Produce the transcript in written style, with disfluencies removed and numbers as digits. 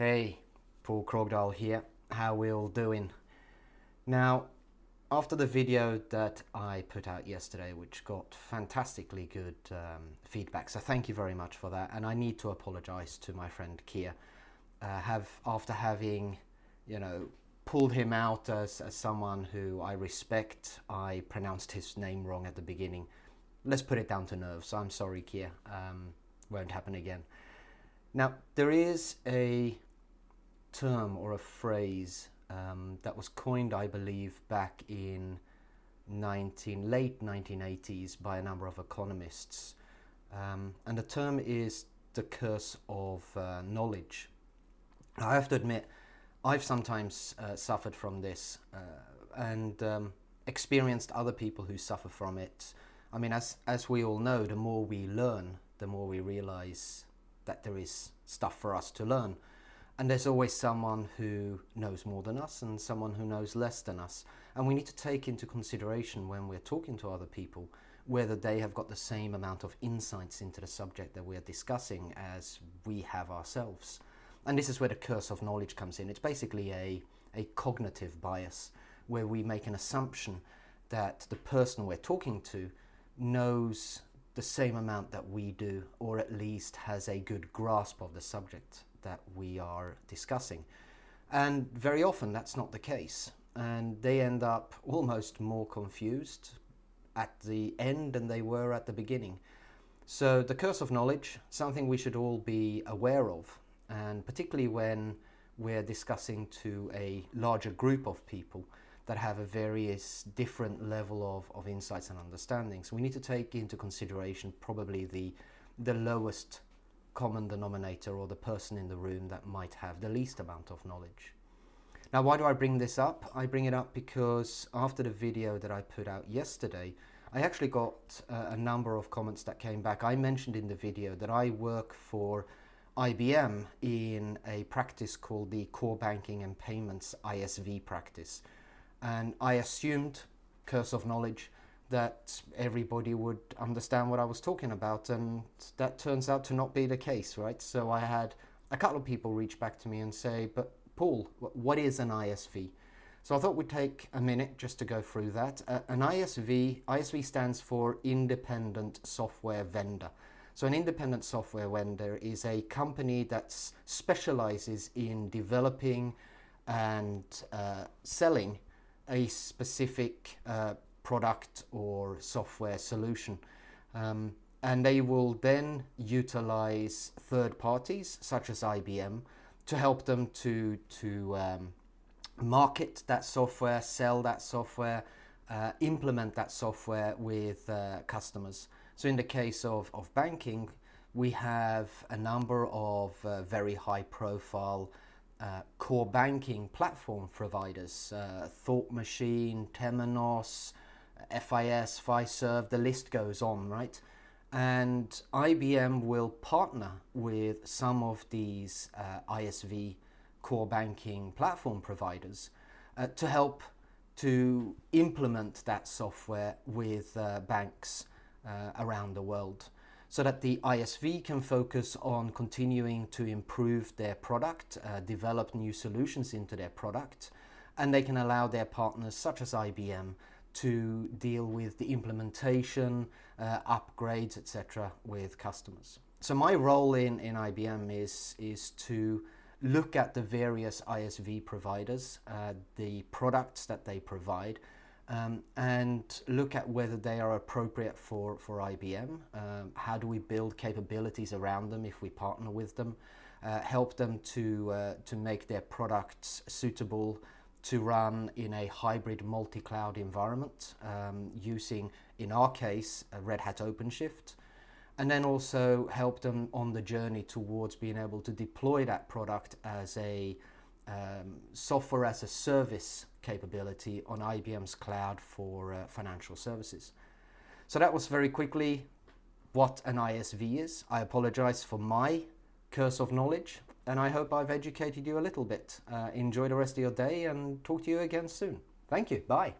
Hey, Pål Krogdahl here. How we all doing? Now, after the video that I put out yesterday, which got fantastically good feedback, so thank you very much for that. And I need to apologize to my friend Keir. After having, pulled him out as someone who I respect, I pronounced his name wrong at the beginning. Let's put it down to nerves. I'm sorry, Keir. Won't happen again. Now, there is a term or a phrase that was coined, I believe, back in late 1980s by a number of economists. And the term is the curse of knowledge. I have to admit, I've sometimes suffered from this and experienced other people who suffer from it. I mean, as we all know, the more we learn, the more we realize that there is stuff for us to learn. And there's always someone who knows more than us and someone who knows less than us. And we need to take into consideration when we're talking to other people whether they have got the same amount of insights into the subject that we're discussing as we have ourselves. And this is where the curse of knowledge comes in. It's basically a cognitive bias where we make an assumption that the person we're talking to knows the same amount that we do, or at least has a good grasp of the subject that we are discussing. And very often that's not the case, and they end up almost more confused at the end than they were at the beginning. So the curse of knowledge, something we should all be aware of, and particularly when we're discussing to a larger group of people that have a various different level of insights and understandings. We need to take into consideration probably the lowest common denominator, or the person in the room that might have the least amount of knowledge. Now, why do I bring this up? I bring it up because after the video that I put out yesterday, I actually got a number of comments that came back. I mentioned in the video that I work for IBM in a practice called the Core Banking and Payments ISV practice. And I assumed, curse of knowledge, that everybody would understand what I was talking about, and that turns out to not be the case, right? So I had a couple of people reach back to me and say, but Paul, what is an ISV? So I thought we'd take a minute just to go through that. An ISV stands for Independent Software Vendor. So an independent software vendor is a company that specializes in developing and selling a specific product or software solution. And they will then utilize third parties such as IBM to help them to market that software, sell that software, implement that software with customers. So in the case of banking, we have a number of very high profile core banking platform providers, Thought Machine, Temenos, FIS, Fiserv, the list goes on, right? And IBM will partner with some of these ISV core banking platform providers to help to implement that software with banks around the world, so that the ISV can focus on continuing to improve their product, develop new solutions into their product, and they can allow their partners such as IBM to deal with the implementation, upgrades, etc. with customers. So my role in IBM is to look at the various ISV providers, the products that they provide, and look at whether they are appropriate for IBM. How do we build capabilities around them if we partner with them? Help them to make their products suitable to run in a hybrid multi-cloud environment, using, in our case, a Red Hat OpenShift, and then also help them on the journey towards being able to deploy that product as a software as a service capability on IBM's cloud for financial services. So that was very quickly what an ISV is. I apologize for my curse of knowledge, and I hope I've educated you a little bit. Enjoy the rest of your day and talk to you again soon. Thank you. Bye.